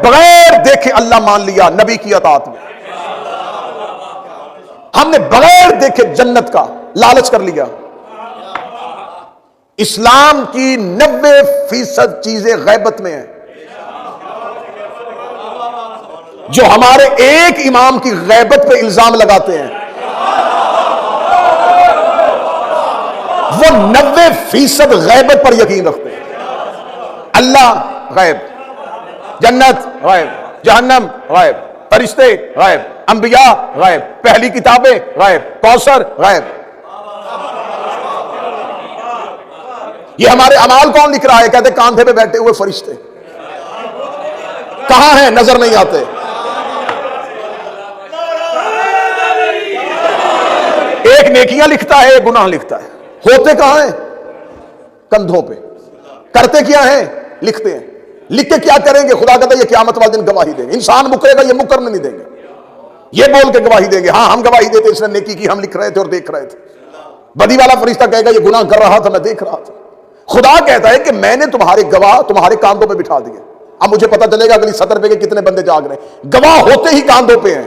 बगैर देखे अल्लाह मान लिया नबी की अताअत में, हमने बगैर देखे जन्नत का लालच कर लिया। इस्लाम की 90% चीजें गैबत में है। जो हमारे एक इमाम की गैबत पे इल्जाम लगाते हैं वो 90% गैबत पर यकीन रखते हैं। अल्लाह गैब, जन्नत गैब, जहन्नम गैब, फरिश्ते गैब, अंबिया गैब, पहली किताबें गैब, कौसर गैब। ये हमारे अमाल कौन लिख रहा है? कहते कांधे पे बैठे हुए फरिश्ते। कहां हैं? नजर नहीं आते। एक नेकियां लिखता है, एक गुनाह लिखता है। होते कहां हैं? कंधों पे। करते क्या है? लिखते हैं। लिख के क्या करेंगे? खुदा कहता है ये क़यामत वाले दिन गवाही देंगे। इंसान मुकरेगा, ये मुकरने नहीं देंगे। ये बोल के गवाही देंगे, हाँ हम गवाही देते, इसने नेकी की, हम लिख रहे थे और देख रहे थे। बदी वाला फरिश्ता कहेगा ये गुनाह कर रहा था, मैं देख रहा था। खुदा कहता है कि मैंने तुम्हारे गवाह तुम्हारे कांधों पे बिठा दिए। अब मुझे पता चलेगा अगली सतर पे के कितने बंदे जाग रहे हैं। गवाह होते ही कांधों पे हैं।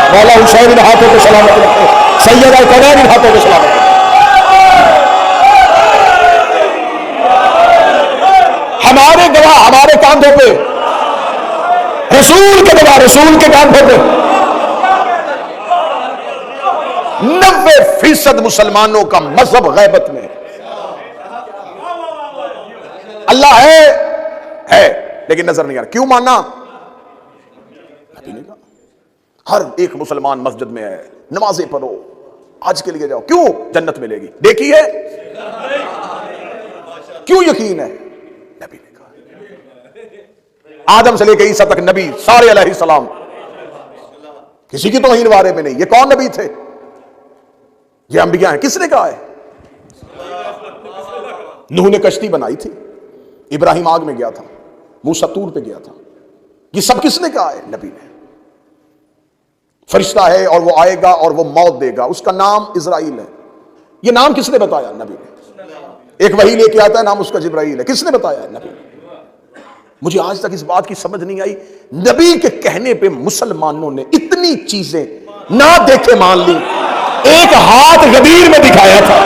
मौला हुसैन इन हाथों को सलामत रखे, सैयद अल-कौनैन इन हाथों को सलामत रखे। हमारे गवाह हमारे कांधों पे, रसूल के गवाह रसूल के कांधों पे। 90% मुसलमानों का मजहब गैबत में। अल्लाह है लेकिन नजर नहीं आ रहा। क्यों मानना? नबी ने कहा हर एक मुसलमान मस्जिद में है, नमाजें पढ़ो, आज के लिए जाओ। क्यों? जन्नत मिलेगी। देखी है? क्यों यकीन है? नबी ने कहा। आदम से लेकर ईसा तक नबी सारे अलैहिस्सलाम, किसी की तौहीन बारे में नहीं। ये कौन नबी थे? ये अंबिया हैं। किसने कहा है? नूह ने कश्ती बनाई थी, इब्राहिम आग में गया था, मूसा तूर पे गया था। ये सब किसने कहा है? नबी ने। फरिश्ता है और वो आएगा और वो मौत देगा, उसका नाम इज़राइल है। ये नाम किसने बताया? नबी ने। एक वही लेके आता है, नाम उसका जिब्राइल है। किसने बताया है? नबी ने। मुझे आज तक इस बात की समझ नहीं आई, नबी के कहने पे मुसलमानों ने इतनी चीजें ना देखे मान ली। एक हाथ गदीर में दिखाया था,